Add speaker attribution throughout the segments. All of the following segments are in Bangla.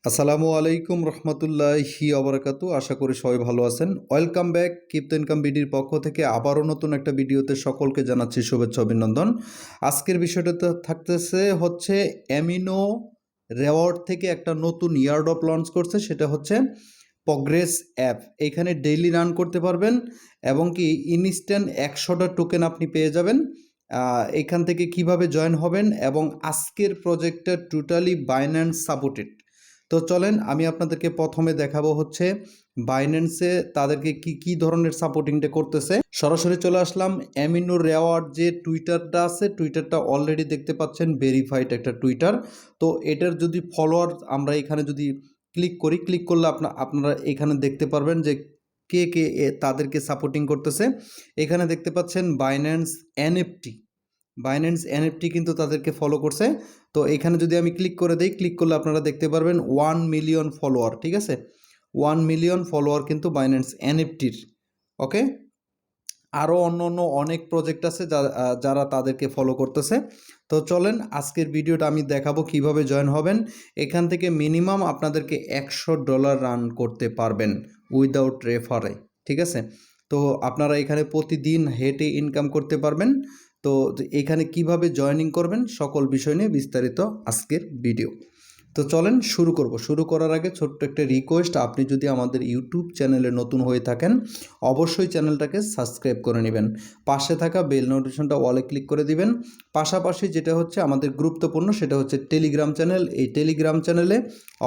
Speaker 1: আসসালামু আলাইকুম রহমতুল্লাহি ওবারাকাতু। আশা করি সবাই ভালো আছেন। Welcome back keep the income বিডির পক্ষ থেকে আবারও নতুন একটা ভিডিওতে সকলকে জানাচ্ছি শুভেচ্ছা অভিনন্দন। আজকের বিষয়টাতে থাকতেছে হচ্ছে অ্যামিনো রেওয়ার্ড থেকে একটা নতুন ইয়ারড্রপ লঞ্চ করছে, সেটা হচ্ছে প্রগ্রেস অ্যাপ। এইখানে ডেইলি রান করতে পারবেন এবং কি ইনস্ট্যান্ট 100টা টোকেন আপনি পেয়ে যাবেন। এখান থেকে কিভাবে জয়েন হবেন এবং আজকের প্রজেক্টটা টোটালি বাইন্যান্স সাপোর্টেড। তো চলেন আমি আপনাদেরকে প্রথমে দেখাবো হচ্ছে বাইন্যান্সে তাদেরকে কি ধরনের সাপোর্টিংটা করতেছে। সরাসরি চলে আসলাম অ্যামিনো রেওয়ার্ড যে টুইটারটা আছে, টুইটারটা অলরেডি দেখতে পাচ্ছেন ভেরিফাইড একটা টুইটার। তো এটার যদি ফলোয়ার আমরা এখানে যদি ক্লিক করলে আপনারা এখানে দেখতে পারবেন যে কে কে তাদেরকে সাপোর্টিং করতেছে। এখানে দেখতে পাচ্ছেন বাইন্যান্স এনএফটি কিন্তু তাদেরকে ফলো করছে। তো এখানে যদি আমি ক্লিক করলে আপনারা দেখতে পারবেন 1 মিলিয়ন ফলোয়ার। ঠিক আছে, 1 মিলিয়ন ফলোয়ার কিন্তু বাইন্যান্স এনএফটির। ওকে, আরও অন্য অনেক প্রজেক্ট আছে যারা তাদেরকে ফলো করতেছে। তো চলেন আজকের ভিডিওটা আমি দেখাবো কিভাবে জয়েন হবেন। এখান থেকে মিনিমাম আপনাদেরকে $100 রান করতে পারবেন উইদাউট রেফারে। ঠিক আছে, তো আপনারা এখানে প্রতিদিন হেঁটে ইনকাম করতে পারবেন। তো এখানে কিভাবে জয়েনিং করবেন সকল বিষয় নিয়ে বিস্তারিত আজকের ভিডিও। তো চলেন শুরু করার আগে ছোট্ট একটা রিকোয়েস্ট, আপনি যদি আমাদের ইউটিউব চ্যানেলে নতুন হয়ে থাকেন অবশ্যই চ্যানেলটাকে সাবস্ক্রাইব করে নেবেন, পাশে থাকা বেল নোটিফিকেশনটা অলে ক্লিক করে দিবেন। পাশাপাশি যেটা হচ্ছে আমাদের গুরুত্বপূর্ণ সেটা হচ্ছে টেলিগ্রাম চ্যানেল, এই টেলিগ্রাম চ্যানেলে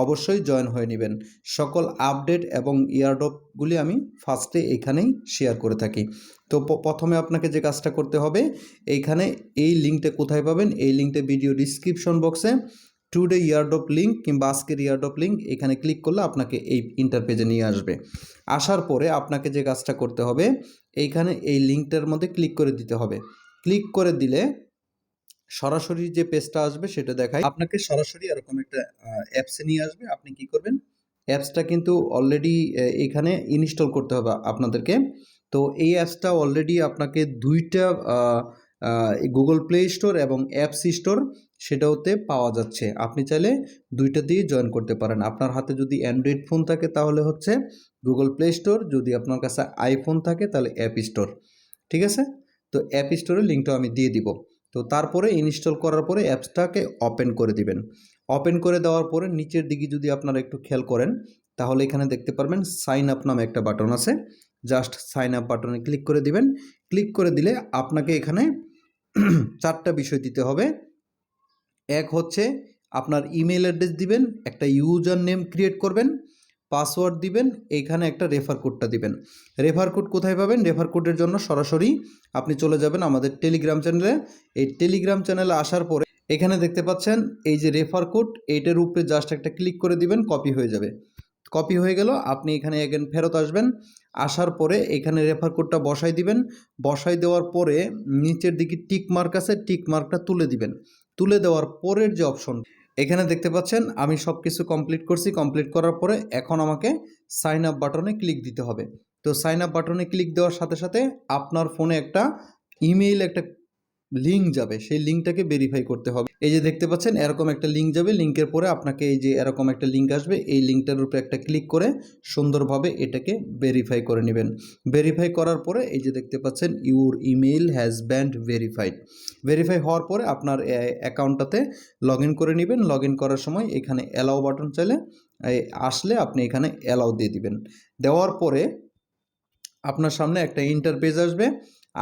Speaker 1: অবশ্যই জয়েন হয়ে নেবেন। সকল আপডেট এবং ইয়ারড্রপগুলি আমি ফার্স্টে এখানেই শেয়ার করে থাকি। তো প্রথমে আপনাকে যে কাজটা করতে হবে, এইখানে এই লিঙ্কটা কোথায় পাবেন, এই লিঙ্কটা ভিডিও ডিসক্রিপশন বক্সে টুডে ইয়ারড্রপ লিঙ্ক কিংবা আজকের ইয়ারড্রপ লিঙ্ক, এখানে ক্লিক করলে আপনাকে এই ইন্টারপেজে নিয়ে আসবে। আসার পরে আপনাকে যে কাজটা করতে হবে, এইখানে এই লিঙ্কটার মধ্যে ক্লিক করে দিতে হবে। ক্লিক করে দিলে সরাসরি যে পেজটা আসবে সেটা দেখায় আপনাকে সরাসরি এরকম একটা অ্যাপসে নিয়ে আসবে। আপনি কি করবেন, অ্যাপসটা কিন্তু অলরেডি এখানে ইনস্টল করতে হবে আপনাদেরকে। তো এই অ্যাপসটা অলরেডি আপনাকে দুইটা গুগল প্লে স্টোর এবং অ্যাপস স্টোর সেটাওতে পাওয়া যাচ্ছে। আপনি চাইলে দুইটা দিয়ে জয়েন করতে পারেন। আপনার হাতে যদি অ্যান্ড্রয়েড ফোন থাকে তাহলে হচ্ছে গুগল প্লে স্টোর, যদি আপনার কাছে আইফোন থাকে তাহলে অ্যাপ স্টোর। ঠিক আছে, তো অ্যাপ স্টোরের লিঙ্কটাও আমি দিয়ে দিব। তো তারপরে ইনস্টল করার পরে অ্যাপসটাকে ওপেন করে দিবেন। ওপেন করে দেওয়ার পরে নিচের দিকে যদি আপনারা একটু খেয়াল করেন তাহলে এখানে দেখতে পারবেন সাইন আপ নামে একটা বাটন আছে। জাস্ট সাইন আপ বাটনে ক্লিক করে দিবেন। ক্লিক করে দিলে আপনাকে এখানে চারটা বিষয় দিতে হবে। এক হচ্ছে আপনার ইমেল অ্যাড্রেস দিবেন, একটা ইউজার নেম ক্রিয়েট করবেন, পাসওয়ার্ড দিবেন, এইখানে একটা রেফার কোডটা দিবেন। রেফার কোড কোথায় পাবেন, রেফার কোডের জন্য সরাসরি আপনি চলে যাবেন আমাদের টেলিগ্রাম চ্যানেলে। এই টেলিগ্রাম চ্যানেলে আসার পরে এখানে দেখতে পাচ্ছেন এই যে রেফার কোড, এইটার উপরে জাস্ট একটা ক্লিক করে দিবেন, কপি হয়ে যাবে। কপি হয়ে গেল, আপনি এখানে এগেন ফেরত আসবেন। আসার পরে এখানে রেফার কোডটা বসাই দিবেন। বসাই দেওয়ার পরে নিচের দিকে টিক মার্ক আছে, টিক মার্কটা তুলে দিবেন। তুলে দেওয়ার পরের যে অপশন এখানে দেখতে পাচ্ছেন আমি সব কিছু কমপ্লিট করছি। কমপ্লিট করার পরে এখন আমাকে সাইন আপ বাটনে ক্লিক দিতে হবে। তো সাইন আপ বাটনে ক্লিক দেওয়ার সাথে সাথে আপনার ফোনে একটা ইমেইল একটা লিঙ্ক যাবে, সেই লিঙ্কটাকে ভেরিফাই করতে হবে। এই যে দেখতে পাচ্ছেন এরকম একটা লিঙ্ক যাবে, লিঙ্কের পরে আপনাকে এই যে এরকম একটা লিঙ্ক আসবে, এই লিঙ্কটার উপরে একটা ক্লিক করে সুন্দরভাবে এটাকে ভেরিফাই করে নেবেন। ভেরিফাই করার পরে এই যে দেখতে পাচ্ছেন your email has been verified. Verify হওয়ার পরে আপনার অ্যাকাউন্টটাতে লগ ইন করে নেবেন। লগ ইন করার সময় এখানে অ্যালাউ বাটন চাইলে আসলে আপনি এখানে অ্যালাউ দিয়ে দিবেন। দেওয়ার পরে আপনার সামনে একটা ইন্টারপেজ আসবে।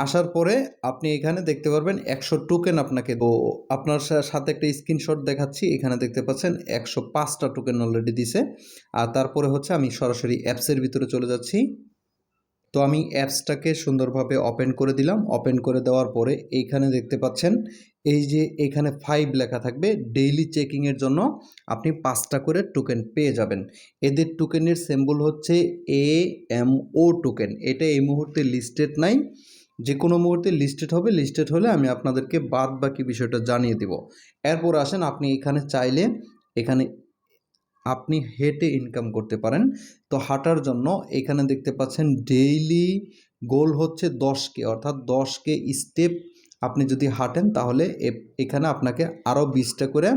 Speaker 1: আসার পরে আপনি এখানে দেখতে পারবেন 100 টোকেন আপনাকে, তো আপনার সাথে একটা স্ক্রিনশট দেখাচ্ছি। এখানে দেখতে পাচ্ছেন 105টা টোকেন অলরেডি দিছে। আর তারপরে হচ্ছে আমি সরাসরি অ্যাপসের ভিতরে চলে যাচ্ছি। তো আমি অ্যাপসটাকে সুন্দরভাবে ওপেন করে দিলাম। ওপেন করে দেওয়ার পরে এইখানে দেখতে পাচ্ছেন এই যে এখানে 5 লেখা থাকবে, ডেইলি চেকিংয়ের জন্য আপনি 5টা করে টোকেন পেয়ে যাবেন। এদের টোকেনের সিম্বল হচ্ছে AMO টোকেন। এটা এই মুহূর্তে লিস্টেড নাই, যে কোনো মুহূর্তে লিস্টেড হবে। লিস্টেড হলে আমি আপনাদেরকে বাদ বাকি বিষয়টা জানিয়ে দেব। এরপর আসেন আপনি এখানে চাইলে এখানে আপনি হেঁটে ইনকাম করতে পারেন। তো হাঁটার জন্য এখানে দেখতে পাচ্ছেন ডেইলি গোল হচ্ছে 10K, অর্থাৎ 10K স্টেপ আপনি যদি হাঁটেন তাহলে এখানে আপনাকে আরও 20টা করে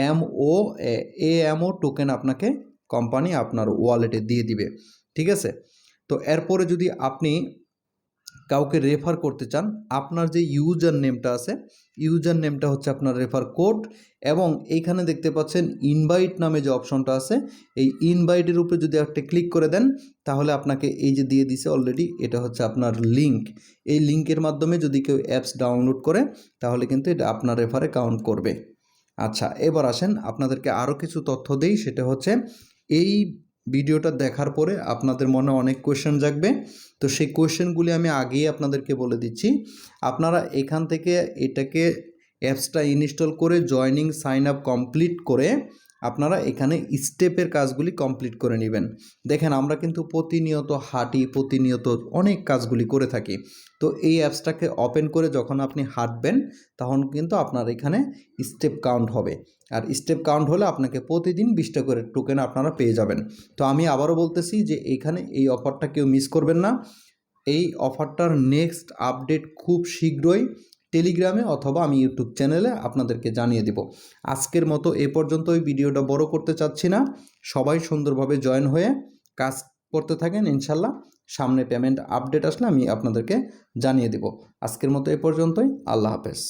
Speaker 1: AMO টোকেন আপনাকে কোম্পানি আপনার ওয়ালেটে দিয়ে দিবে, ঠিক আছে। তো এরপরে যদি আপনি কাউকে রেফার করতে চান, আপনার যে ইউজার নেমটা আছে, ইউজার নেমটা হচ্ছে আপনার রেফার কোড, এবং এইখানে দেখতে পাচ্ছেন ইনভাইট নামে যে অপশনটা আছে, এই ইনভাইটের উপরে যদি একটা ক্লিক করে দেন, তাহলে আপনাকে এই যে দিয়ে দিছে অলরেডি, এটা হচ্ছে আপনার লিঙ্ক। এই লিঙ্কের মাধ্যমে যদি কেউ অ্যাপস ডাউনলোড করে, তাহলে কিন্তু এটা আপনার রেফারে কাউন্ট করবে। আচ্ছা, এবার আসেন আপনাদেরকে আরও কিছু তথ্য দেই। সেটা হচ্ছে এই ভিডিওটা দেখার পরে আপনাদের মনে অনেক কোয়েশ্চেন জাগবে, তো সেই কোয়েশ্চেনগুলি আমি আগেই আপনাদেরকে বলে দিচ্ছি। আপনারা এখান থেকে এটাকে অ্যাপসটা ইনস্টল করে জয়নিং সাইন আপ কমপ্লিট করে আপনারা এখানে স্টেপের কাজগুলি কমপ্লিট করে নেবেন। দেখেন আমরা কিন্তু প্রতিনিয়ত হাঁটি, প্রতিনিয়ত অনেক কাজগুলি করে থাকি। তো এই অ্যাপসটাকে ওপেন করে যখন আপনি হাঁটবেন, তখন কিন্তু আপনার এখানে স্টেপ কাউন্ট হবে, আর স্টেপ কাউন্ট হলে আপনাকে প্রতিদিন 20টা করে টোকেন আপনারা পেয়ে যাবেন। তো আমি আবারও বলতেছি যে এখানে এই অফারটা কেউ মিস করবেন না। এই অফারটার নেক্সট আপডেট খুব শীঘ্রই টেলিগ্রামে অথবা আমি ইউটিউব চ্যানেলে আপনাদেরকে জানিয়ে দেব। আজকের মতো এ পর্যন্ত ওই ভিডিওটা বড় করতে চাচ্ছি না। সবাই সুন্দরভাবে জয়েন হয়ে কাজ করতে থাকেন, ইনশাল্লাহ সামনে পেমেন্ট আপডেট আসলে আমি আপনাদেরকে জানিয়ে দেব। আজকের মতো এ পর্যন্তই, আল্লাহ হাফেজ।